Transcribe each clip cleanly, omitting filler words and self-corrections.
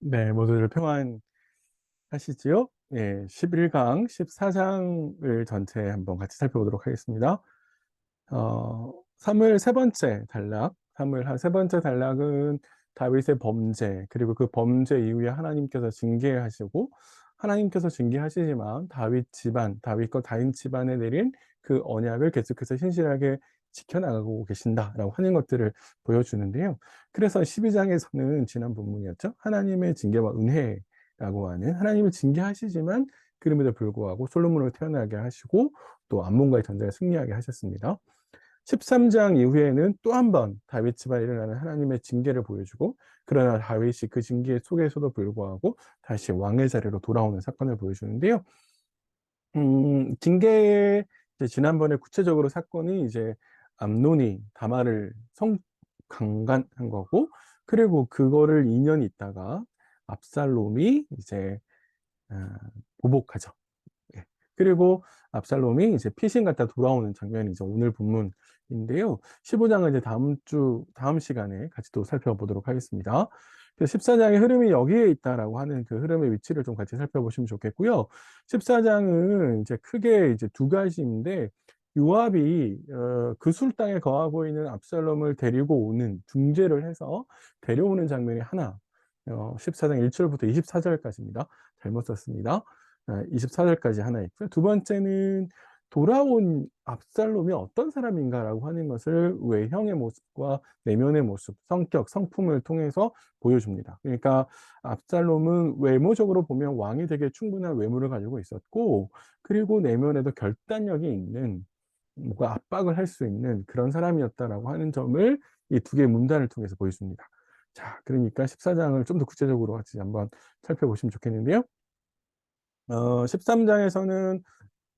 네, 모두들 평안하시지요? 예, 11강, 14장을 전체 한번 같이 살펴보도록 하겠습니다. 사무엘 세 번째 단락, 사무엘 한 세 번째 단락은 다윗의 범죄, 그리고 그 범죄 이후에 하나님께서 징계하시고, 하나님께서 징계하시지만 다윗 집안, 다윗과 다인 집안에 내린 그 언약을 계속해서 신실하게 지켜나가고 계신다라고 하는 것들을 보여주는데요. 그래서 12장에서는 지난 본문이었죠. 하나님의 징계와 은혜라고 하는 하나님을 징계하시지만 그럼에도 불구하고 솔로몬을 태어나게 하시고 또 암몬과의 전쟁에 승리하게 하셨습니다. 13장 이후에는 또 한 번 다윗 집안에 일어나는 하나님의 징계를 보여주고 그러나 다윗이 그 징계 속에서도 불구하고 다시 왕의 자리로 돌아오는 사건을 보여주는데요. 징계의 지난번에 구체적으로 사건이 이제 암논이 다말을 강간한 거고 그리고 그거를 2년 있다가 압살롬이 이제 아, 보복하죠. 예. 그리고 압살롬이 이제 피신 갔다 돌아오는 장면이 이제 오늘 본문인데요. 15장은 이제 다음 시간에 같이 또 살펴보도록 하겠습니다. 14장의 흐름이 여기에 있다라고 하는 그 흐름의 위치를 좀 같이 살펴보시면 좋겠고요. 14장은 이제 크게 이제 두 가지인데, 요압이 그술 땅에 거하고 있는 압살롬을 데리고 오는 중재를 해서 데려오는 장면이 하나, 14장 1절부터 24절까지입니다. 잘못 썼습니다. 24절까지 하나 있고요. 두 번째는 돌아온 압살롬이 어떤 사람인가라고 하는 것을 외형의 모습과 내면의 모습, 성격, 성품을 통해서 보여줍니다. 그러니까 압살롬은 외모적으로 보면 왕이 되게 충분한 외모를 가지고 있었고, 그리고 내면에도 결단력이 있는, 뭔가 압박을 할 수 있는 그런 사람이었다라고 하는 점을 이 두 개의 문단을 통해서 보여줍니다. 자, 그러니까 14장을 좀 더 구체적으로 같이 한번 살펴보시면 좋겠는데요. 13장에서는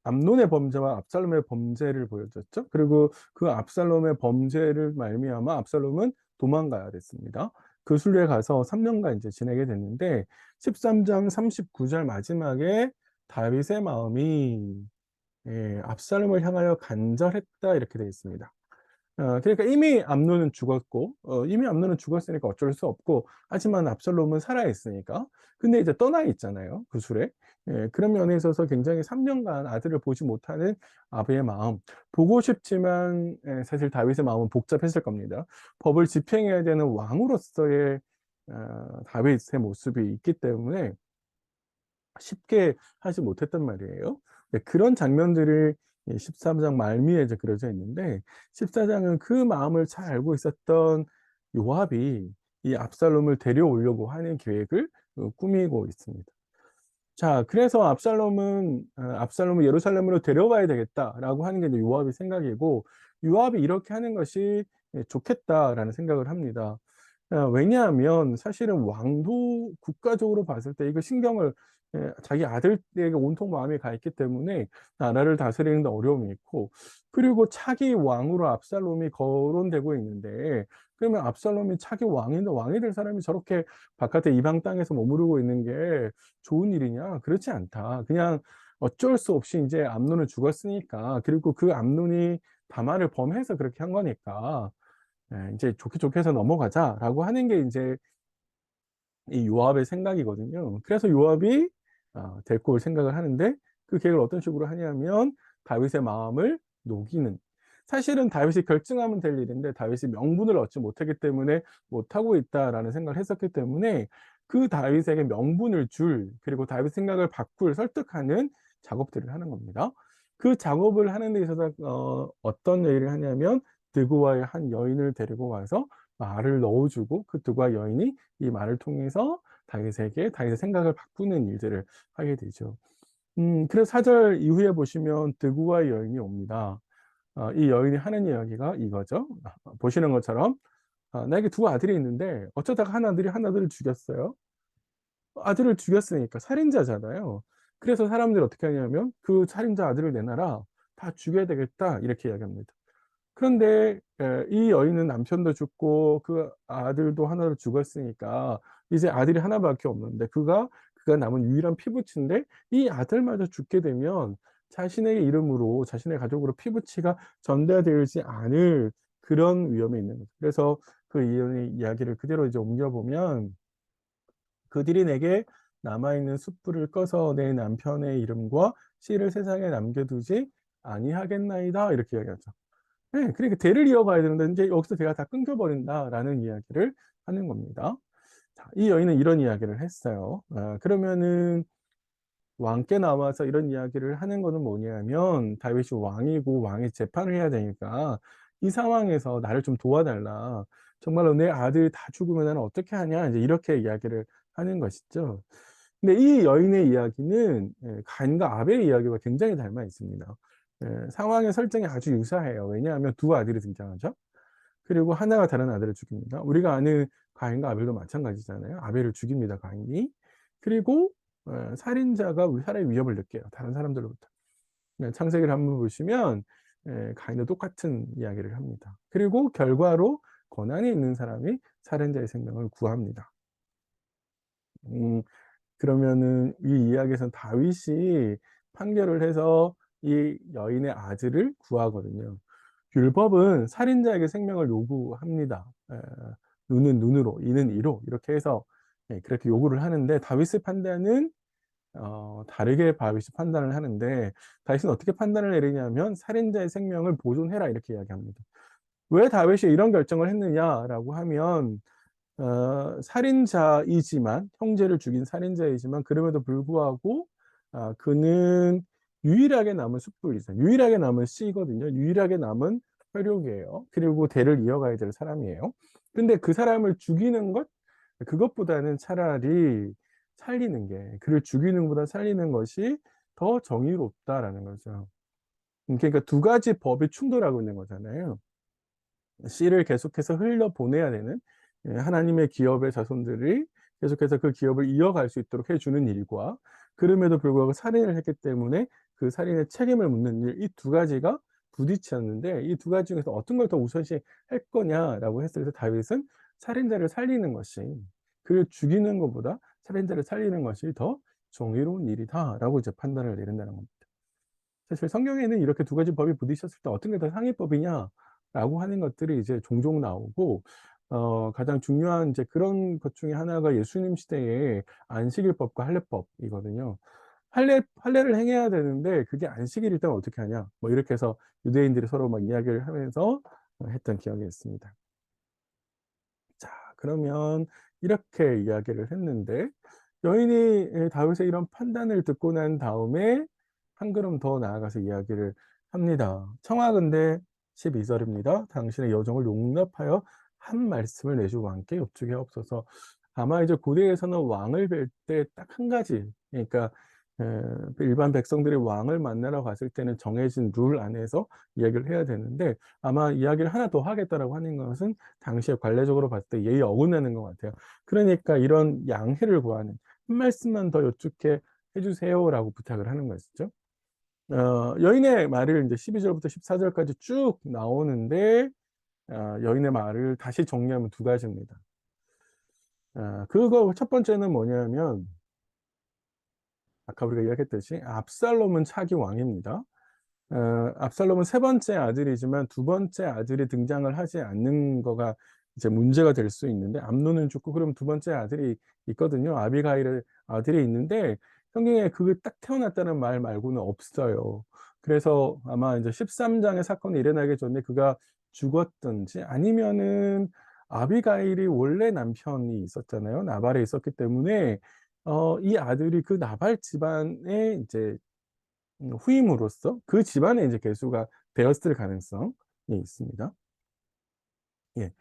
암논의 범죄와 압살롬의 범죄를 보여줬죠. 그리고 그 압살롬의 범죄를 말미암아 압살롬은 도망가야 됐습니다. 그 순례에 가서 3년간 이제 지내게 됐는데 13장 39절 마지막에 다윗의 마음이 압살롬을 향하여 간절했다 이렇게 되어 있습니다. 그러니까 이미 암논은 죽었고, 이미 암논은 죽었으니까 어쩔 수 없고, 하지만 압살롬은 살아있으니까. 근데 이제 떠나 있잖아요. 그 술에. 예, 그런 면에 있어서 굉장히 3년간 아들을 보지 못하는 아버의 마음. 보고 싶지만, 사실 다윗의 마음은 복잡했을 겁니다. 법을 집행해야 되는 왕으로서의, 다윗의 모습이 있기 때문에 쉽게 하지 못했단 말이에요. 네, 그런 장면들을 13장 말미에 이제 그려져 있는데 14장은 그 마음을 잘 알고 있었던 요압이 이 압살롬을 데려오려고 하는 계획을 꾸미고 있습니다. 자, 그래서 압살롬을 예루살렘으로 데려와야 되겠다라고 하는 게 이제 요압의 생각이고, 요압이 이렇게 하는 것이 좋겠다라는 생각을 합니다. 왜냐하면 사실은 왕도 국가적으로 봤을 때 이거 신경을 자기 아들에게 온통 마음이 가 있기 때문에 나라를 다스리는 데 어려움이 있고, 그리고 차기 왕으로 압살롬이 거론되고 있는데, 그러면 압살롬이 차기 왕이 될 사람이 저렇게 바깥에 이방 땅에서 머무르고 있는 게 좋은 일이냐? 그렇지 않다. 그냥 어쩔 수 없이 이제 암논은 죽었으니까, 그리고 그 암논이 다말을 범해서 그렇게 한 거니까, 이제 좋게 좋게 해서 넘어가자라고 하는 게 이제 이 요압의 생각이거든요. 그래서 요압이 데리고 올 생각을 하는데 그 계획을 어떤 식으로 하냐면 다윗의 마음을 녹이는. 사실은 다윗이 결정하면 될 일인데 다윗이 명분을 얻지 못하기 때문에 못하고 있다라는 생각을 했었기 때문에 그 다윗에게 명분을 그리고 다윗 생각을 바꿀 설득하는 작업들을 하는 겁니다. 그 작업을 하는 데 있어서 어떤 얘기를 하냐면 드구와의 한 여인을 데리고 와서 말을 넣어주고 그 드구와 여인이 이 말을 통해서 다윗의 생각을 바꾸는 일들을 하게 되죠. 그래서 4절 이후에 보시면 드구와 여인이 옵니다. 이 여인이 하는 이야기가 이거죠. 보시는 것처럼 나에게 두 아들이 있는데 어쩌다가 하나들을 죽였어요. 아들을 죽였으니까 살인자잖아요. 그래서 사람들이 어떻게 하냐면 그 살인자 아들을 내놔라. 다 죽여야 되겠다. 이렇게 이야기합니다. 그런데 이 여인은 남편도 죽고 그 아들도 하나로 죽었으니까 이제 아들이 하나밖에 없는데 그가 남은 유일한 피부치인데 이 아들마저 죽게 되면 자신의 이름으로 자신의 가족으로 피부치가 전달되지 않을 그런 위험이 있는 거죠. 그래서 그 이야기를 그대로 이제 옮겨보면 그들이 내게 남아있는 숯불을 꺼서 내 남편의 이름과 씨를 세상에 남겨두지 아니하겠나이다. 이렇게 이야기하죠. 네, 그러니까 대를 이어가야 되는데 이제 여기서 대가 다 끊겨버린다라는 이야기를 하는 겁니다. 자, 이 여인은 이런 이야기를 했어요. 그러면은 왕께 나와서 이런 이야기를 하는 거는 뭐냐면 다윗이 왕이고 왕이 재판을 해야 되니까 이 상황에서 나를 좀 도와달라. 정말로 내 아들 다 죽으면 나는 어떻게 하냐. 이제 이렇게 이야기를 하는 것이죠. 근데 이 여인의 이야기는 가인과 아벨의 이야기와 굉장히 닮아 있습니다. 상황의 설정이 아주 유사해요. 왜냐하면 두 아들이 등장하죠. 그리고 하나가 다른 아들을 죽입니다. 우리가 아는 가인과 아벨도 마찬가지잖아요. 아벨을 죽입니다, 가인이. 그리고 살인자가 우리 사람의 위협을 느껴요. 다른 사람들로부터. 창세기를 한번 보시면 가인도 똑같은 이야기를 합니다. 그리고 결과로 고난이 있는 사람이 살인자의 생명을 구합니다. 그러면은 이 이야기에서는 다윗이 판결을 해서 이 여인의 아들을 구하거든요. 율법은 살인자에게 생명을 요구합니다. 눈은 눈으로, 이는 이로 이렇게 해서 그렇게 요구를 하는데 다윗의 판단은 다르게 다윗이 판단을 하는데 다윗은 어떻게 판단을 내리냐면 살인자의 생명을 보존해라 이렇게 이야기합니다. 왜 다윗이 이런 결정을 했느냐라고 하면 살인자이지만 형제를 죽인 살인자이지만 그럼에도 불구하고 그는 유일하게 남은 숯불이죠. 유일하게 남은 씨거든요. 유일하게 남은 혈육이에요. 그리고 대를 이어가야 될 사람이에요. 근데 그 사람을 죽이는 것 그것보다는 차라리 살리는 게 그를 죽이는 것보다 살리는 것이 더 정의롭다라는 거죠. 그러니까 두 가지 법이 충돌하고 있는 거잖아요. 씨를 계속해서 흘려보내야 되는 하나님의 기업의 자손들이 계속해서 그 기업을 이어갈 수 있도록 해주는 일과 그럼에도 불구하고 살인을 했기 때문에 그 살인의 책임을 묻는 일, 이 두 가지가 부딪혔는데 이 두 가지 중에서 어떤 걸 더 우선시 할 거냐라고 했을 때 다윗은 살인자를 살리는 것이 그를 죽이는 것보다 살인자를 살리는 것이 더 정의로운 일이다라고 이제 판단을 내린다는 겁니다. 사실 성경에는 이렇게 두 가지 법이 부딪혔을 때 어떤 게 더 상위법이냐라고 하는 것들이 이제 종종 나오고 가장 중요한 이제 그런 것 중에 하나가 예수님 시대의 안식일법과 할례법이거든요. 할례를 행해야 되는데 그게 안식일일 때는 어떻게 하냐 뭐 이렇게 해서 유대인들이 서로 막 이야기를 하면서 했던 기억이 있습니다. 자, 그러면 이렇게 이야기를 했는데 여인이 다윗의 이런 판단을 듣고 난 다음에 한 걸음 더 나아가서 이야기를 합니다. 청하건대 12절입니다. 당신의 여정을 용납하여 한 말씀을 내주 왕께 여쭈게 하옵소서. 아마 이제 고대에서는 왕을 뵐 때 딱 한 가지, 그러니까 일반 백성들이 왕을 만나러 갔을 때는 정해진 룰 안에서 이야기를 해야 되는데 아마 이야기를 하나 더 하겠다라고 하는 것은 당시에 관례적으로 봤을 때 예의 어긋나는 것 같아요. 그러니까 이런 양해를 구하는 한 말씀만 더 여쭙게 해주세요라고 부탁을 하는 것이죠. 여인의 말을 이제 12절부터 14절까지 쭉 나오는데 여인의 말을 다시 정리하면 두 가지입니다. 그거 첫 번째는 뭐냐면 아까 우리가 이야기했듯이 압살롬은 차기 왕입니다. 압살롬은 세 번째 아들이지만 두 번째 아들이 등장을 하지 않는 거가 이제 문제가 될 수 있는데 암논은 죽고 그럼 두 번째 아들이 있거든요. 아비가일의 아들이 있는데 성경에 그 딱 태어났다는 말 말고는 없어요. 그래서 아마 이제 13장의 사건이 일어나기 전에 그가 죽었든지 아니면은 아비가일이 원래 남편이 있었잖아요. 나발에 있었기 때문에 이 아들이 그 나발 집안의 이제 후임으로써 그 집안에 이제 계수가 되었을 가능성이 있습니다. 예.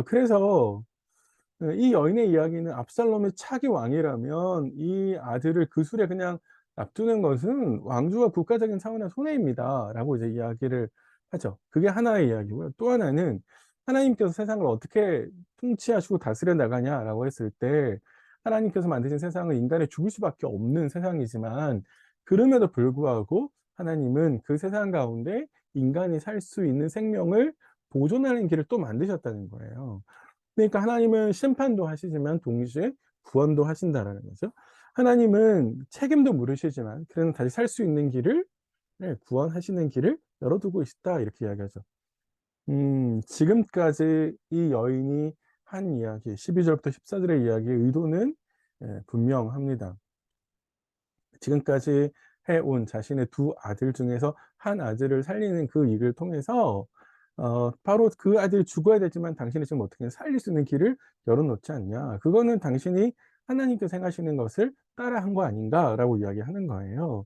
그래서 이 여인의 이야기는 압살롬의 차기 왕이라면 이 아들을 그 술에 그냥 놔두는 것은 왕조와 국가적인 차원의 손해입니다라고 이제 이야기를 하죠. 그게 하나의 이야기고요. 또 하나는 하나님께서 세상을 어떻게 통치하시고 다스려 나가냐라고 했을 때 하나님께서 만드신 세상은 인간이 죽을 수밖에 없는 세상이지만 그럼에도 불구하고 하나님은 그 세상 가운데 인간이 살 수 있는 생명을 보존하는 길을 또 만드셨다는 거예요. 그러니까 하나님은 심판도 하시지만 동시에 구원도 하신다라는 거죠. 하나님은 책임도 물으시지만 그래도 다시 살 수 있는 길을 구원하시는 길을 열어두고 있다 이렇게 이야기하죠. 지금까지 이 여인이 한 이야기 12절부터 14절의 이야기의 의도는 분명합니다. 지금까지 해온 자신의 두 아들 중에서 한 아들을 살리는 그 일을 통해서 바로 그 아들이 죽어야 되지만 당신이 지금 어떻게 살릴 수 있는 길을 열어놓지 않냐. 그거는 당신이 하나님께서 행하시는 것을 따라한 거 아닌가라고 이야기하는 거예요.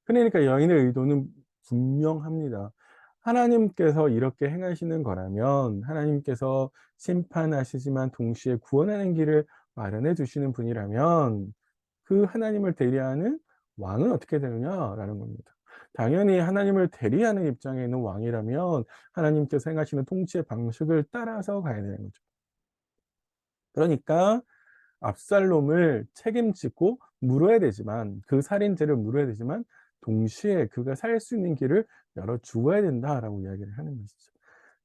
그러니까 여인의 의도는 분명합니다. 하나님께서 이렇게 행하시는 거라면 하나님께서 심판하시지만 동시에 구원하는 길을 마련해 주시는 분이라면 그 하나님을 대리하는 왕은 어떻게 되느냐라는 겁니다. 당연히 하나님을 대리하는 입장에 있는 왕이라면 하나님께서 행하시는 통치의 방식을 따라서 가야 되는 거죠. 그러니까 압살롬을 책임지고 물어야 되지만 그 살인죄를 물어야 되지만 동시에 그가 살 수 있는 길을 열어 주어야 된다라고 이야기를 하는 것이죠.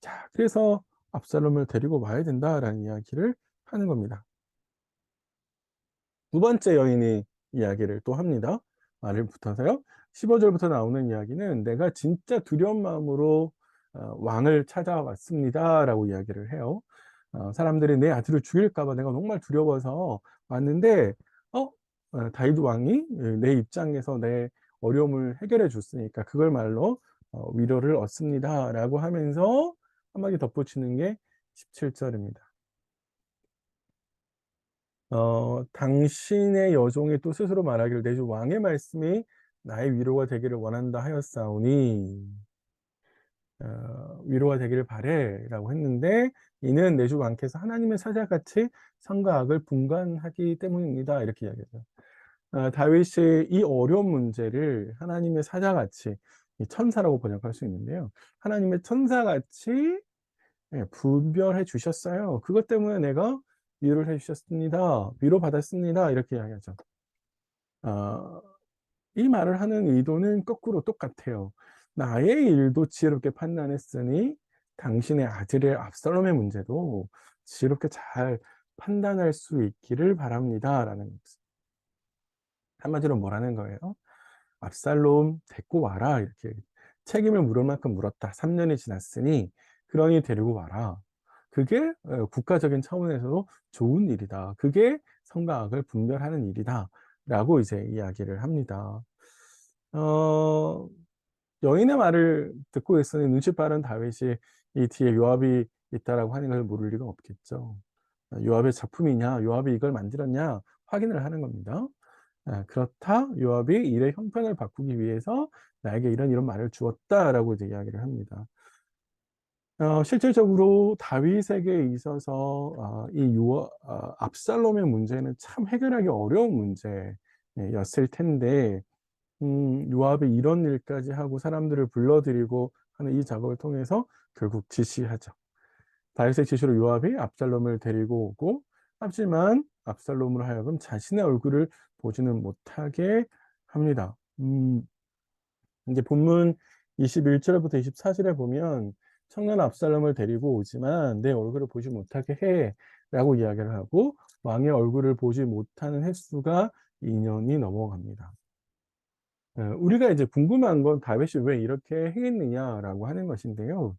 자, 그래서 압살롬을 데리고 와야 된다라는 이야기를 하는 겁니다. 두 번째 여인이 이야기를 또 합니다. 말을 붙어서요. 15절부터 나오는 이야기는 내가 진짜 두려운 마음으로 왕을 찾아왔습니다라고 이야기를 해요. 사람들이 내 아들을 죽일까 봐 내가 정말 두려워서 왔는데 다윗 왕이 내 입장에서 내 어려움을 해결해 줬으니까 그걸 말로 위로를 얻습니다라고 하면서 한마디 덧붙이는 게 17절입니다. 당신의 여종이 또 스스로 말하기를 내 주 왕의 말씀이 나의 위로가 되기를 원한다 하였사오니 위로가 되기를 바래라고 했는데 이는 내 주 왕께서 하나님의 사자같이 선과 악을 분간하기 때문입니다. 이렇게 이야기하죠. 다윗이 이 어려운 문제를 하나님의 사자같이 이 천사라고 번역할 수 있는데요. 하나님의 천사같이 분별해 주셨어요. 그것 때문에 내가 위로를 해 주셨습니다. 위로받았습니다. 이렇게 이야기하죠. 아, 이 말을 하는 의도는 거꾸로 똑같아요. 나의 일도 지혜롭게 판단했으니 당신의 아들의 압살롬의 문제도 지혜롭게 잘 판단할 수 있기를 바랍니다라는 거죠. 한마디로 뭐라는 거예요? 압살롬 데리고 와라 이렇게 책임을 물을 만큼 물었다. 3년이 지났으니 그러니 데리고 와라. 그게 국가적인 차원에서도 좋은 일이다. 그게 선과 악을 분별하는 일이다. 라고 이제 이야기를 합니다. 어, 여인의 말을 듣고 있으니 눈치 빠른 다윗이 이 뒤에 요압이 있다라고 하는 걸 모를 리가 없겠죠. 요압의 작품이냐, 요압이 이걸 만들었냐 확인을 하는 겁니다. 그렇다. 요압이 일의 형편을 바꾸기 위해서 나에게 이런 말을 주었다라고 이제 이야기를 합니다. 실질적으로 다윗에게 있어서 압살롬의 문제는 참 해결하기 어려운 문제였을 텐데 요압이 이런 일까지 하고 사람들을 불러들이고 하는 이 작업을 통해서 결국 지시하죠. 다윗의 지시로 요압이 압살롬을 데리고 오고 하지만 압살롬으로 하여금 자신의 얼굴을 보지는 못하게 합니다. 이제 본문 21절부터 24절에 보면 청년 압살롬을 데리고 오지만 내 얼굴을 보지 못하게 해 라고 이야기를 하고 왕의 얼굴을 보지 못하는 횟수가 2년이 넘어갑니다. 우리가 이제 궁금한 건 다윗이 왜 이렇게 행했느냐라고 하는 것인데요.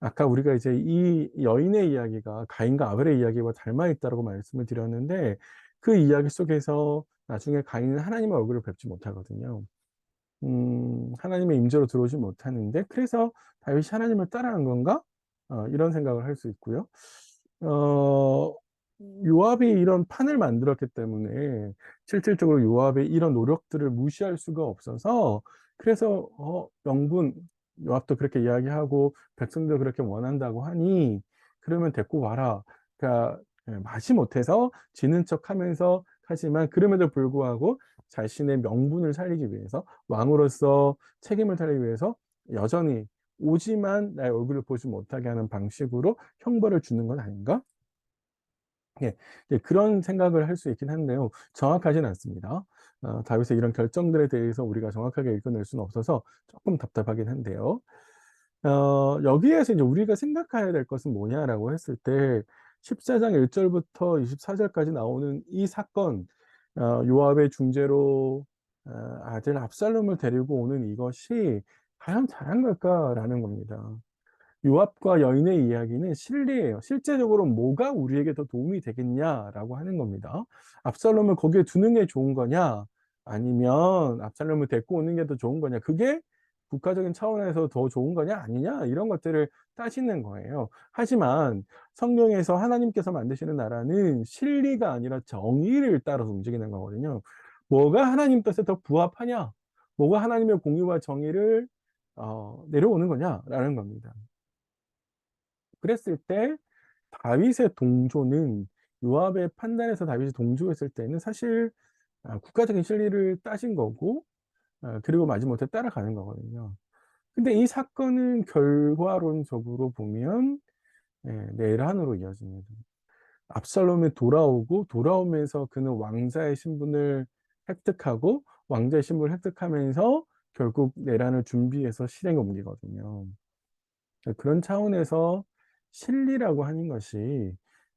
아까 우리가 이제 이 여인의 이야기가 가인과 아벨의 이야기와 닮아 있다라고 말씀을 드렸는데 그 이야기 속에서 나중에 가인은 하나님의 얼굴을 뵙지 못하거든요. 하나님의 임재로 들어오지 못하는데 그래서 다윗이 하나님을 따라한 건가? 이런 생각을 할 수 있고요. 어, 요압이 이런 판을 만들었기 때문에 실질적으로 요압의 이런 노력들을 무시할 수가 없어서 그래서 명분 요압도 그렇게 이야기하고 백성도 그렇게 원한다고 하니 그러면 데리고 와라. 그러니까 마지 못해서 지는 척하면서 하지만 그럼에도 불구하고 자신의 명분을 살리기 위해서 왕으로서 책임을 다하기 위해서 여전히 오지만 나의 얼굴을 보지 못하게 하는 방식으로 형벌을 주는 건 아닌가? 예, 예, 그런 생각을 할 수 있긴 한데요. 정확하진 않습니다. 다윗의 이런 결정들에 대해서 우리가 정확하게 읽어낼 수는 없어서 조금 답답하긴 한데요. 여기에서 이제 우리가 생각해야 될 것은 뭐냐라고 했을 때 14장 1절부터 24절까지 나오는 이 사건, 요압의 중재로 아들 압살롬을 데리고 오는 이것이 과연 잘한 걸까라는 겁니다. 요압과 여인의 이야기는 실리예요. 실제적으로 뭐가 우리에게 더 도움이 되겠냐라고 하는 겁니다. 압살롬을 거기에 두는 게 좋은 거냐? 아니면 압살롬을 데리고 오는 게 더 좋은 거냐? 그게 국가적인 차원에서 더 좋은 거냐? 아니냐? 이런 것들을 따지는 거예요. 하지만 성경에서 하나님께서 만드시는 나라는 실리가 아니라 정의를 따라서 움직이는 거거든요. 뭐가 하나님 뜻에 더 부합하냐? 뭐가 하나님의 공의와 정의를 내려오는 거냐라는 겁니다. 그랬을 때 다윗의 동조는 요압의 판단에서 다윗이 동조했을 때는 사실 국가적인 실리를 따진 거고 그리고 마지못해 따라가는 거거든요. 근데 이 사건은 결과론적으로 보면 내란으로 이어집니다. 압살롬이 돌아오고 돌아오면서 그는 왕자의 신분을 획득하고 왕자의 신분을 획득하면서 결국 내란을 준비해서 실행에 옮기거든요. 그런 차원에서 진리라고 하는 것이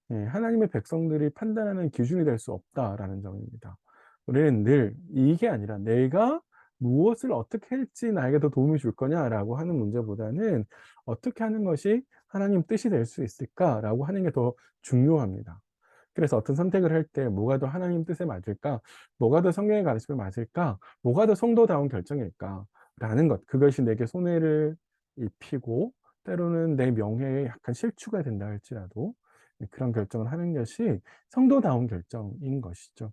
하나님의 백성들이 판단하는 기준이 될 수 없다라는 점입니다. 우리는 늘 이게 아니라 내가 무엇을 어떻게 할지 나에게 더 도움이 줄 거냐라고 하는 문제보다는 어떻게 하는 것이 하나님 뜻이 될 수 있을까라고 하는 게 더 중요합니다. 그래서 어떤 선택을 할 때 뭐가 더 하나님 뜻에 맞을까? 뭐가 더 성경의 가르침에 맞을까? 뭐가 더 성도다운 결정일까? 라는 것. 그것이 내게 손해를 입히고 때로는 내 명예에 약간 실추가 된다 할지라도 그런 결정을 하는 것이 성도다운 결정인 것이죠.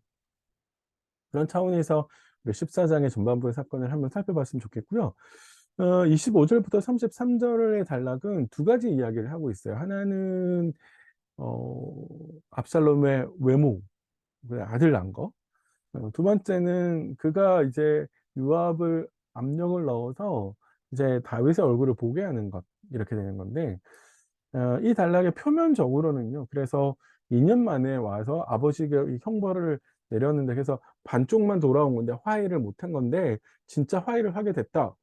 그런 차원에서 우리 14장의 전반부의 사건을 한번 살펴봤으면 좋겠고요. 25절부터 33절의 단락은 두 가지 이야기를 하고 있어요. 하나는 압살롬의 외모, 그 아들 낳은 거. 두 번째는 그가 이제 요압을 압력을 넣어서 이제 다윗의 얼굴을 보게 하는 것, 이렇게 되는 건데, 이 단락의 표면적으로는요, 그래서 2년 만에 와서 아버지가 이 형벌을 내렸는데, 그래서 반쪽만 돌아온 건데, 화해를 못한 건데, 진짜 화해를 하게 됐다.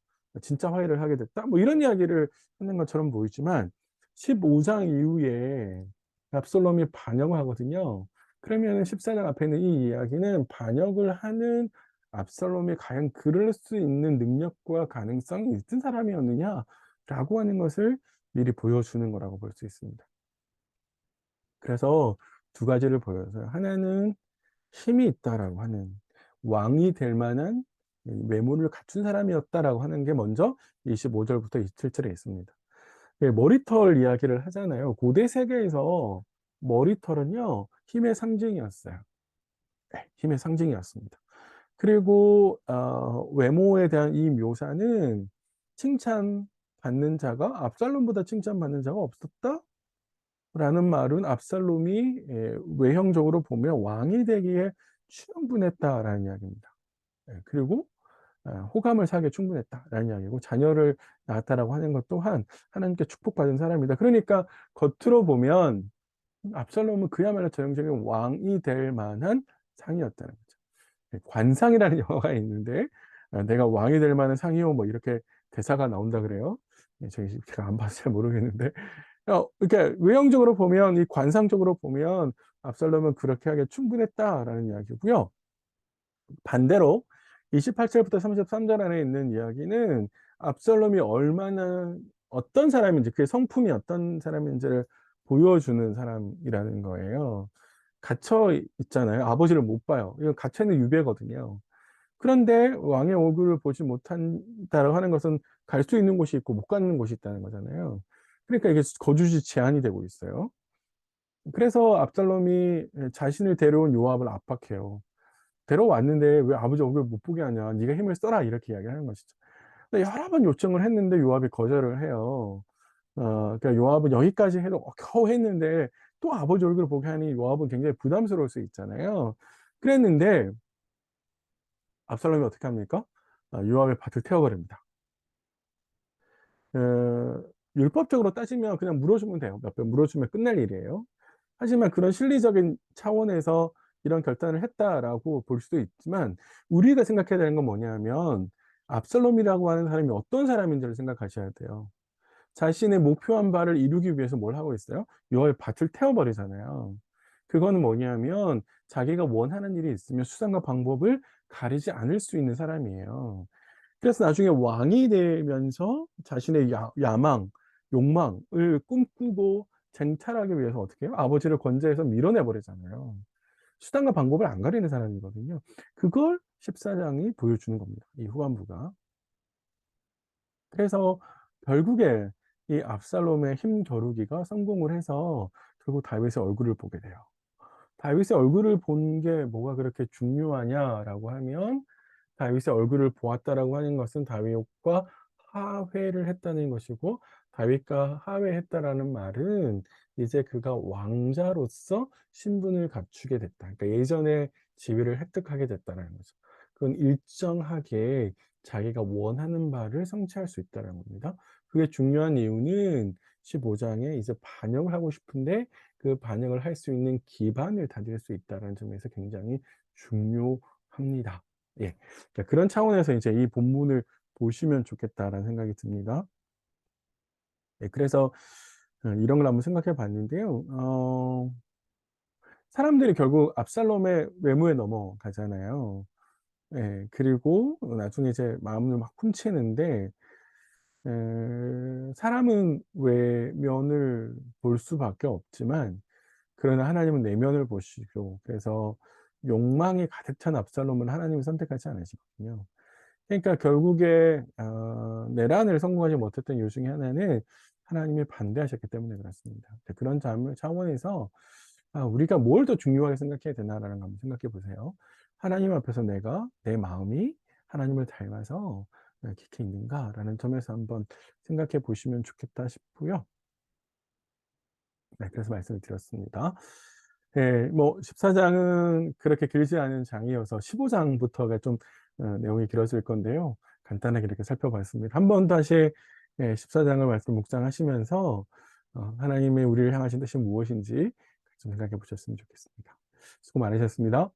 진짜 화해를 하게 됐다. 뭐 이런 이야기를 하는 것처럼 보이지만, 15장 이후에 압살롬이 반역을 하거든요. 그러면 14장 앞에 있는 이 이야기는 반역을 하는 압살롬이 과연 그럴 수 있는 능력과 가능성이 있던 사람이었느냐라고 하는 것을 미리 보여주는 거라고 볼 수 있습니다. 그래서 두 가지를 보여서요. 하나는 힘이 있다라고 하는 왕이 될 만한 외모를 갖춘 사람이었다라고 하는 게 먼저 25절부터 27절에 있습니다. 머리털 이야기를 하잖아요. 고대 세계에서 머리털은요, 힘의 상징이었어요. 네, 힘의 상징이었습니다. 그리고 외모에 대한 이 묘사는 칭찬받는 자가 압살롬보다 칭찬받는 자가 없었다? 라는 말은 압살롬이 외형적으로 보면 왕이 되기에 충분했다라는 이야기입니다. 그리고 호감을 사기에 충분했다라는 이야기고 자녀를 낳았다라고 하는 것 또한 하나님께 축복받은 사람이다. 그러니까 겉으로 보면 압살롬은 그야말로 전형적인 왕이 될 만한 상이었다는 거죠. 관상이라는 영화가 있는데 내가 왕이 될 만한 상이요 뭐 이렇게 대사가 나온다 그래요. 제가 안 봐서 잘 모르겠는데 그러니까 외형적으로 보면 이 관상적으로 보면 압살롬은 그렇게 하기에 충분했다라는 이야기고요. 반대로 28절부터 33절 안에 있는 이야기는 압살롬이 얼마나 어떤 사람인지 그의 성품이 어떤 사람인지를 보여주는 사람이라는 거예요. 갇혀 있잖아요. 아버지를 못 봐요. 이건 갇혀 있는 유배거든요. 그런데 왕의 얼굴을 보지 못한다고 하는 것은 갈 수 있는 곳이 있고 못 가는 곳이 있다는 거잖아요. 그러니까 이게 거주지 제한이 되고 있어요. 그래서 압살롬이 자신을 데려온 요압을 압박해요. 데려왔는데 왜 아버지 얼굴 못 보게 하냐? 네가 힘을 써라 이렇게 이야기하는 것이죠. 근데 여러 번 요청을 했는데 요압이 거절을 해요. 그러니까 요압은 여기까지 해도 겨우 했는데 또 아버지 얼굴을 보게 하니 요압은 굉장히 부담스러울 수 있잖아요. 그랬는데 압살롬이 어떻게 합니까? 요압의 밭을 태워버립니다. 어, 율법적으로 따지면 그냥 물어주면 돼요. 몇 번 물어주면 끝날 일이에요. 하지만 그런 실리적인 차원에서 이런 결단을 했다라고 볼 수도 있지만 우리가 생각해야 되는 건 뭐냐면 압살롬이라고 하는 사람이 어떤 사람인지를 생각하셔야 돼요. 자신의 목표한 바를 이루기 위해서 뭘 하고 있어요? 요압의 밭을 태워버리잖아요. 그거는 뭐냐면 자기가 원하는 일이 있으면 수단과 방법을 가리지 않을 수 있는 사람이에요. 그래서 나중에 왕이 되면서 자신의 야망, 욕망을 꿈꾸고 쟁탈하기 위해서 어떻게 해요? 아버지를 권제해서 밀어내 버리잖아요. 수단과 방법을 안 가리는 사람이거든요. 그걸 14장이 보여주는 겁니다, 이 후반부가. 그래서 결국에 이 압살롬의 힘겨루기가 성공을 해서 결국 다윗의 얼굴을 보게 돼요. 다윗의 얼굴을 본 게 뭐가 그렇게 중요하냐라고 하면, 다윗의 얼굴을 보았다라고 하는 것은 다윗과 화해를 했다는 것이고, 다윗과 화해했다라는 말은 이제 그가 왕자로서 신분을 갖추게 됐다. 그러니까 예전에 지위를 획득하게 됐다라는 거죠. 그건 일정하게 자기가 원하는 바를 성취할 수 있다라는 겁니다. 그게 중요한 이유는 15장에 이제 반역을 하고 싶은데 그 반역을 할 수 있는 기반을 다질 수 있다는 점에서 굉장히 중요합니다. 예. 그런 차원에서 이제 이 본문을 보시면 좋겠다라는 생각이 듭니다. 예, 그래서 이런 걸 한번 생각해 봤는데요. 사람들이 결국 압살롬의 외모에 넘어가잖아요. 예. 그리고 나중에 이제 마음을 막 훔치는데, 사람은 외면을 볼 수밖에 없지만, 그러나 하나님은 내면을 보시고, 그래서 욕망이 가득 찬 압살롬을 하나님이 선택하지 않으시거든요. 그러니까 결국에 내란을 성공하지 못했던 이유 중에 하나는 하나님이 반대하셨기 때문에 그렇습니다. 그런 차원에서 우리가 뭘 더 중요하게 생각해야 되나라는 거 한번 생각해 보세요. 하나님 앞에서 내가 내 마음이 하나님을 닮아서 깊이 있는가라는 점에서 한번 생각해 보시면 좋겠다 싶고요. 네, 그래서 말씀을 드렸습니다. 예, 뭐 14장은 그렇게 길지 않은 장이어서 15장부터가 좀 내용이 길어질 건데요. 간단하게 이렇게 살펴봤습니다. 한번 다시 14장을 말씀 묵상하시면서 하나님의 우리를 향하신 뜻이 무엇인지 좀 생각해 보셨으면 좋겠습니다. 수고 많으셨습니다.